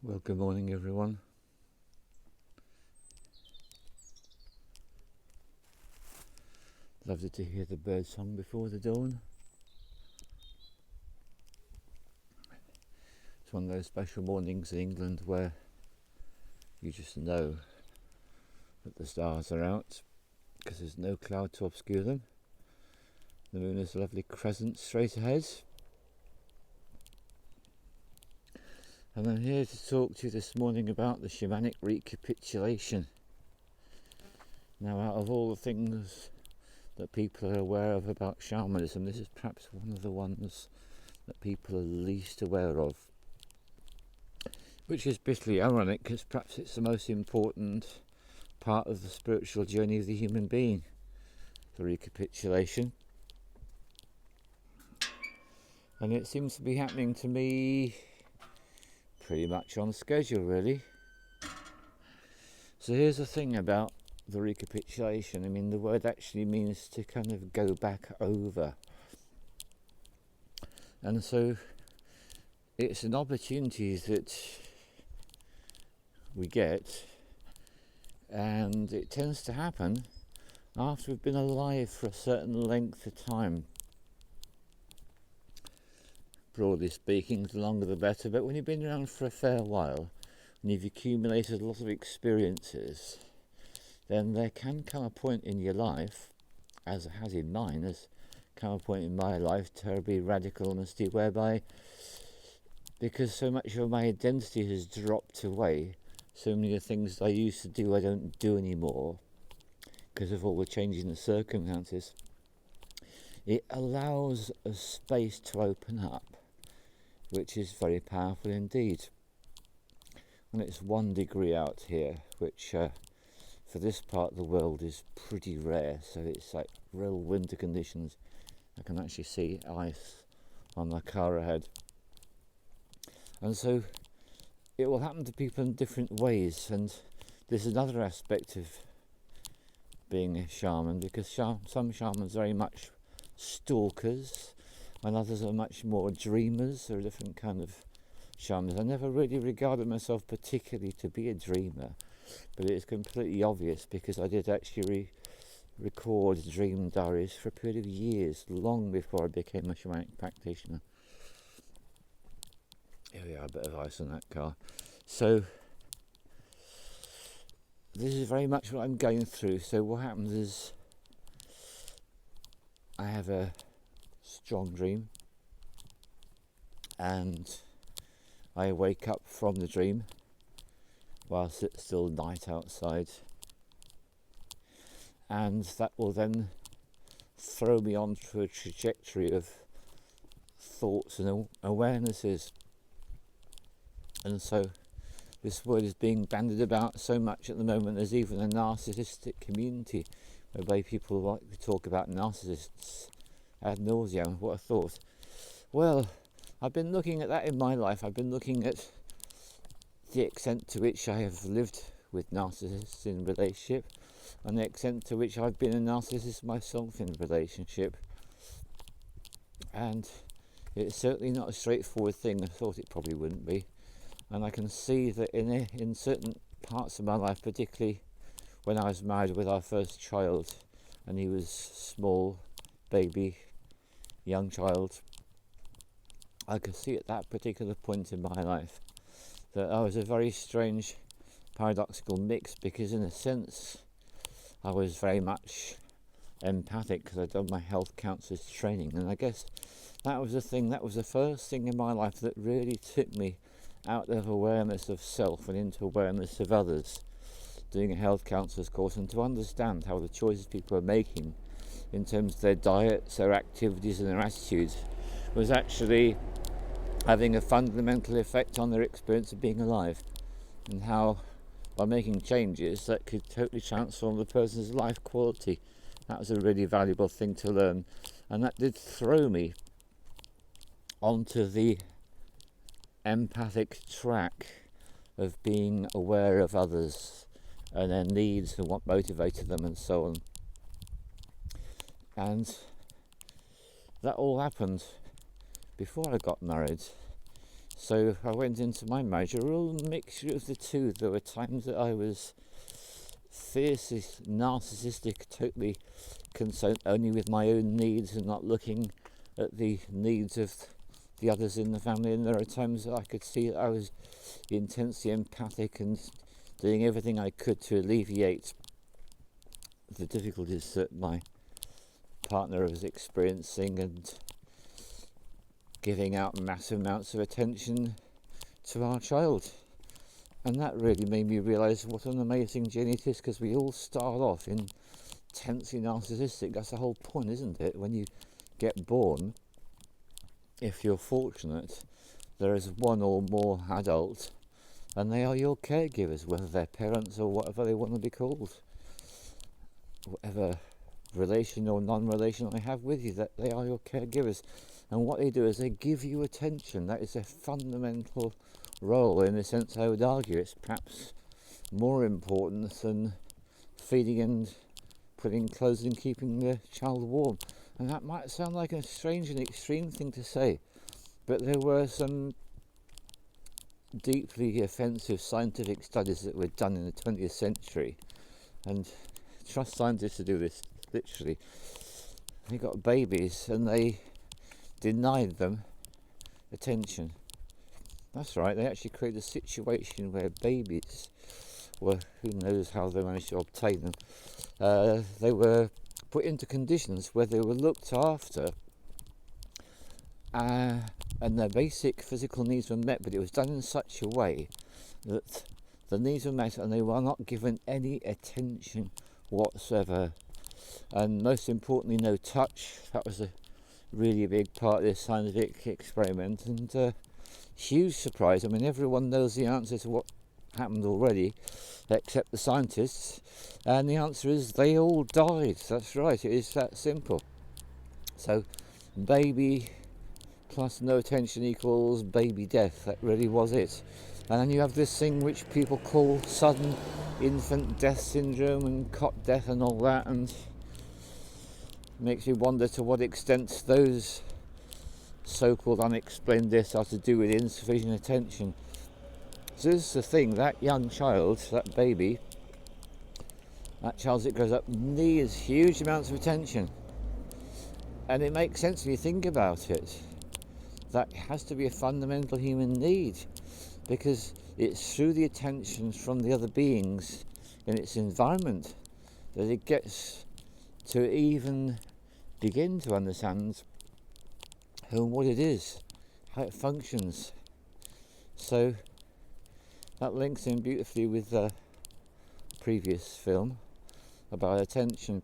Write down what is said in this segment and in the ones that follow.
Well, good morning everyone. Lovely to hear the bird song before the dawn. It's one of those special mornings in England where you just know that the stars are out because there's no cloud to obscure them. The moon is a lovely crescent straight ahead. And I'm here to talk to you this morning about the Shamanic Recapitulation. Now, out of all the things that people are aware of about shamanism, this is perhaps one of the ones that people are least aware of, which is bitterly ironic because perhaps it's the most important part of the spiritual journey of the human being, the recapitulation. And it seems to be happening to me pretty much on schedule, really. So here's the thing about the recapitulation. I mean, the word actually means to kind of go back over. And so it's an opportunity that we get, and it tends to happen after we've been alive for a certain length of time. Broadly speaking, the longer the better, but when you've been around for a fair while and you've accumulated a lot of experiences, then there can come a point in your life, as it has in mine, has come a point in my life, terribly radical honesty, whereby, because so much of my identity has dropped away, so many of the things I used to do I don't do anymore because of all the changes in the circumstances, it allows a space to open up, which is very powerful indeed. And it's 1 degree out here, which for this part of the world is pretty rare, so it's like real winter conditions. I can actually see ice on the car ahead. And so it will happen to people in different ways, and there's another aspect of being a shaman, because some shamans are very much stalkers and others are much more dreamers. They're a different kind of shamans. I never really regarded myself particularly to be a dreamer, but it is completely obvious because I did actually record dream diaries for a period of years, long before I became a shamanic practitioner. Here we are, a bit of ice on that car. So this is very much what I'm going through. So what happens is I have a strong dream and I wake up from the dream whilst it's still night outside, and that will then throw me onto a trajectory of thoughts and awarenesses. And so this word is being bandied about so much at the moment. There's even a narcissistic community whereby people like to talk about narcissists ad nauseam. What a thought. Well, I've been looking at that in my life. I've been looking at the extent to which I have lived with narcissists in relationship, and the extent to which I've been a narcissist myself in relationship. And it's certainly not a straightforward thing. I thought it probably wouldn't be. And I can see that in certain parts of my life, particularly when I was married with our first child, and he was small, baby, young child, I could see at that particular point in my life that I was a very strange, paradoxical mix, because in a sense I was very much empathic because I'd done my health counsellor's training, and I guess that was the first thing in my life that really took me out of awareness of self and into awareness of others, doing a health counsellor's course, and to understand how the choices people are making in terms of their diets, their activities and their attitudes was actually having a fundamental effect on their experience of being alive, and how by making changes that could totally transform the person's life quality. That was a really valuable thing to learn, and that did throw me onto the empathic track of being aware of others and their needs and what motivated them and so on. And that all happened before I got married. So I went into my marriage a real mixture of the two. There were times that I was fiercely narcissistic, totally concerned only with my own needs and not looking at the needs of the others in the family, and there are times that I could see that I was intensely empathic and doing everything I could to alleviate the difficulties that my partner was experiencing and giving out massive amounts of attention to our child. And that really made me realise what an amazing journey it is, because we all start off intensely narcissistic. That's the whole point, isn't it? When you get born, if you're fortunate, there is one or more adult, and they are your caregivers, whether they're parents or whatever they want to be called, whatever relation or non-relation I have with you, that they are your caregivers. And what they do is they give you attention. That is a fundamental role. In a sense, I would argue it's perhaps more important than feeding and putting clothes and keeping the child warm. And that might sound like a strange and extreme thing to say, but there were some deeply offensive scientific studies that were done in the 20th century, and trust scientists to do this, literally. They got babies and they denied them attention. That's right, they actually created a situation where babies were, who knows how they managed to obtain them, they were put into conditions where they were looked after and their basic physical needs were met, but it was done in such a way that the needs were met and they were not given any attention whatsoever. And most importantly, no touch. That was a really big part of this scientific experiment, and huge surprise. I mean, everyone knows the answer to what happened already except the scientists, and the answer is they all died. That's right, it is that simple. So baby plus no attention equals baby death. That really was it. And then you have this thing which people call sudden infant death syndrome and cot death and all that, and makes me wonder to what extent those so-called unexplained deaths are to do with insufficient attention. So this is the thing, that young child, that baby, that child as it grows up needs huge amounts of attention. And it makes sense when you think about it. That has to be a fundamental human need, because it's through the attention from the other beings in its environment that it gets to even begin to understand who and what it is, how it functions. So that links in beautifully with the previous film about attention.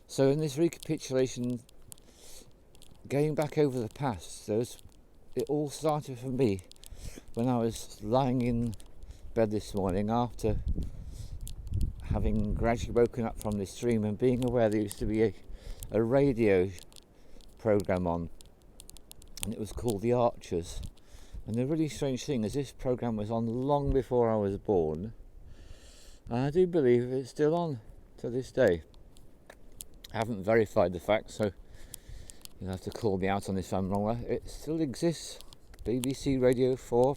So in this recapitulation, going back over the past, it all started for me when I was lying in bed this morning after having gradually woken up from this dream and being aware there used to be a radio program on, and it was called The Archers. And the really strange thing is this program was on long before I was born, and I do believe it's still on to this day. I haven't verified the fact, so you'll have to call me out on this if I'm wrong. It still exists. BBC Radio 4.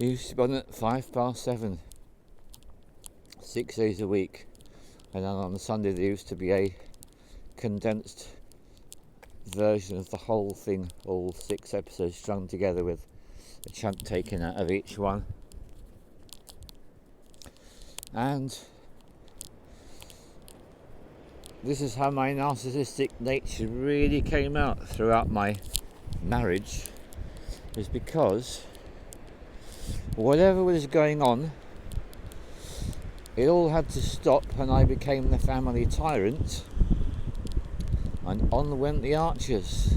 It used to be on at 7:05, 6 days a week. And then on Sunday there used to be a condensed version of the whole thing, all 6 episodes strung together with a chunk taken out of each one. And this is how my narcissistic nature really came out throughout my marriage, is because whatever was going on, it all had to stop, and I became the family tyrant, and on went the Archers.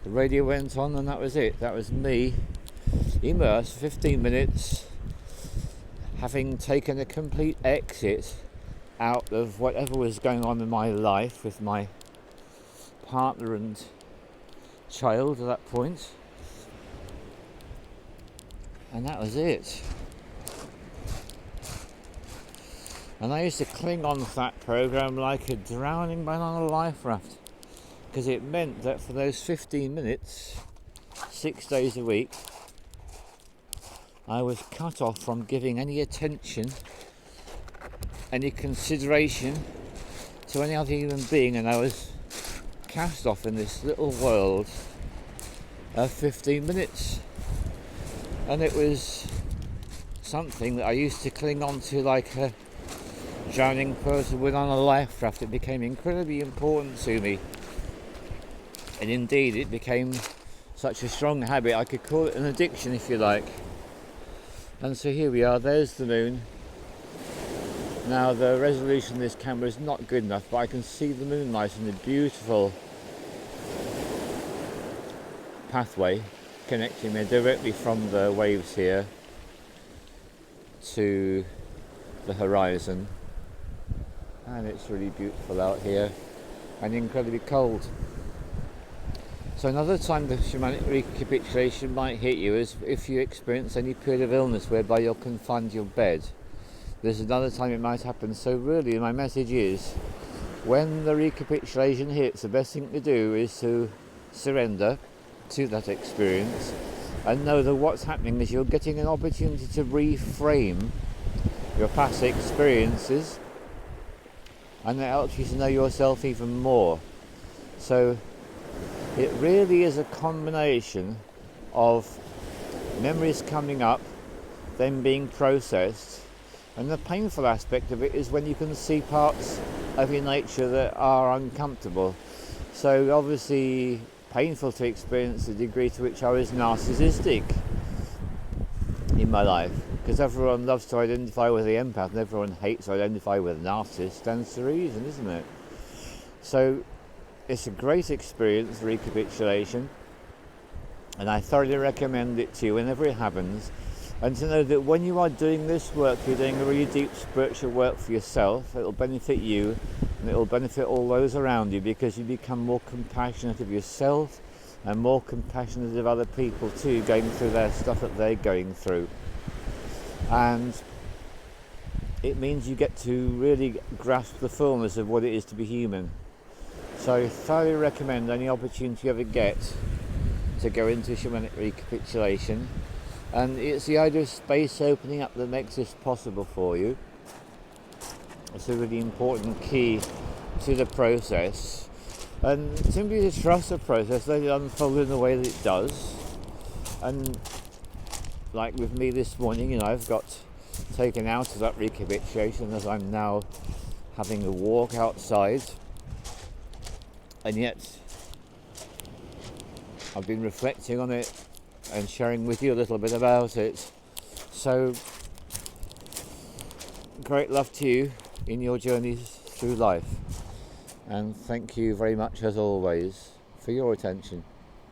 The radio went on, and that was it. That was me immersed 15 minutes, having taken a complete exit out of whatever was going on in my life with my partner and child at that point. And that was it. And I used to cling on to that program like a drowning man on a life raft, because it meant that for those 15 minutes 6 days a week, I was cut off from giving any attention, any consideration to any other human being, and I was cast off in this little world of 15 minutes. And it was something that I used to cling on to like a drowning person would on a life raft. It became incredibly important to me, and indeed it became such a strong habit, I could call it an addiction if you like. And so here we are, there's the moon. Now the resolution of this camera is not good enough, but I can see the moonlight and the beautiful pathway connecting me directly from the waves here to the horizon. And it's really beautiful out here and incredibly cold. So another time the shamanic recapitulation might hit you is if you experience any period of illness whereby you're confined to your bed. There's another time it might happen. So really my message is, when the recapitulation hits, the best thing to do is to surrender to that experience and know that what's happening is you're getting an opportunity to reframe your past experiences, and that helps you to know yourself even more. So it really is a combination of memories coming up, then being processed, and the painful aspect of it is when you can see parts of your nature that are uncomfortable. So obviously painful to experience the degree to which I was narcissistic in my life, because everyone loves to identify with the empath and everyone hates to identify with a narcissist. Stands to reason, isn't it? So it's a great experience, recapitulation, and I thoroughly recommend it to you whenever it happens. And to know that when you are doing this work, you're doing a really deep spiritual work for yourself. It'll benefit you and it'll benefit all those around you, because you become more compassionate of yourself and more compassionate of other people too, going through their stuff that they're going through. And it means you get to really grasp the fullness of what it is to be human. So I thoroughly recommend any opportunity you ever get to go into shamanic recapitulation. And it's the idea of space opening up that makes this possible for you. It's a really important key to the process. And simply to trust the process, let it unfold in the way that it does. And like with me this morning, I've got taken out of that recapitulation as I'm now having a walk outside. And yet I've been reflecting on it and sharing with you a little bit about it. So great love to you in your journeys through life, and thank you very much as always for your attention.